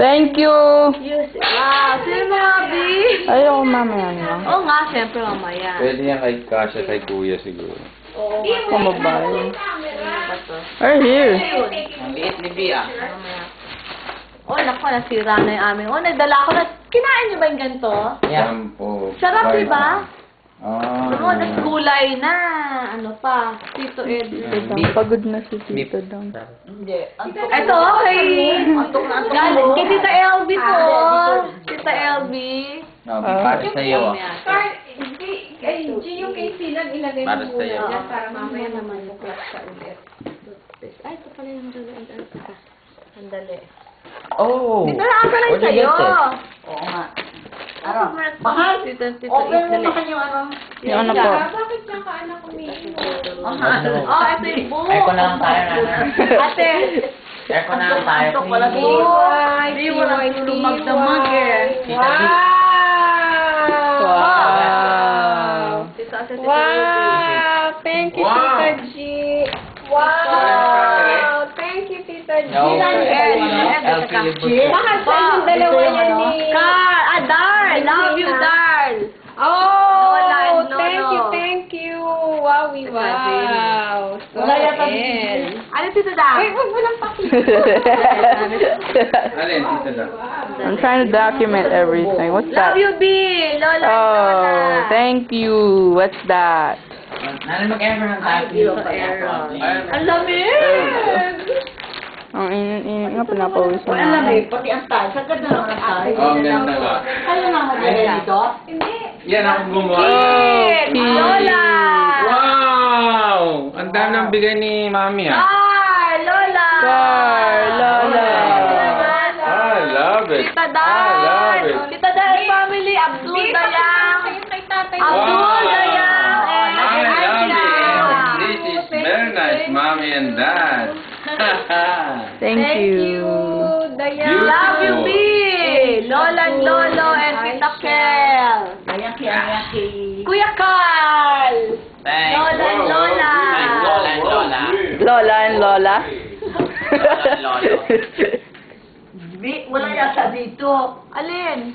Thank you! Wow, sino mga B? Ayoko mamaya na. Oo nga, siyempre mamaya. Pwede yan kay Kasha, kay Kuya siguro. Oo. Pamabayan. Ano ba to? Right here. Ang liit ni Bia. Mamaya. Oh, naku, nasira na yung amin. Oh, nagdala ako na. Kinain niyo ba yung ganito? Shampoo. Sarap, di ba? Ah. Oo, nagkulay na. Ano pa? Tito Ed. Pagod na si Tito Dong. Ito, kay... Galing kay Tita LB to. Tita LB. Para sa'yo. G yung kay Sinan, ilagay Para mo sa'yo. muna dyan para mamaya naman buklat sa ulit. Ay, ito pala yung gagawin. Sandali. Oh! Dito na ako lang What you sa'yo. get it? Oo nga. Ano? Mahal? Tito Open mo Ed. naman yung ano. Yung ano po? Bakit siya ka anak umiinom? Oh, ito yung buhok. Ay, ko na lang tayo, Nana. Ate. Ay, ko na lang tayo. Hindi mo lang tulumag na mag eh. Wow! Tito Ate, Tito Wow! Thank you, Wow. Tita G. Wow! Thank you, Tita G. No, Mahal sa yung dalawa yan ni... Carl! Dar! Love you, Dar! Oh! Lola and Lolo. Thank you! Wow! So, Wala yata end. Ano, Tito Dar? Ay, wag mo lang pakita. Alin, dito na. I'm trying to document everything. What's Love that? you, B! Lola and Oh, Lola. thank you. What's that? Nana, mag-ever ng tayo. Ang lamig! Ang init nga, pinapawisan Wala lang na. eh, pati ang tayo. Sa ganda ng tayo. Oh, ang ganda nga. Kaya nga mag-alala dito? Hindi. Yan ang gumawa. Kid! Okay. Lola! Wow! Ang dami ng bigay ni Mami, ha? Carl! Lola! Carl, Lola. I love it. Tita I Dar! love it. Tita Dar family! Abdul Dayang! Kayo kay tatay. Abdul Wow. Dayang! I love Angela! it. This is very nice, Mommy and Dad. Thank you. Dayan. Love you, B! Lola and Lolo and Tita Kel! Dayan kay... Kuya Carl! Thanks. Lola and Lola! Thanks, Lola and Lola. Lola and Lola. Lola and Lolo. Wala yata dito. Alin?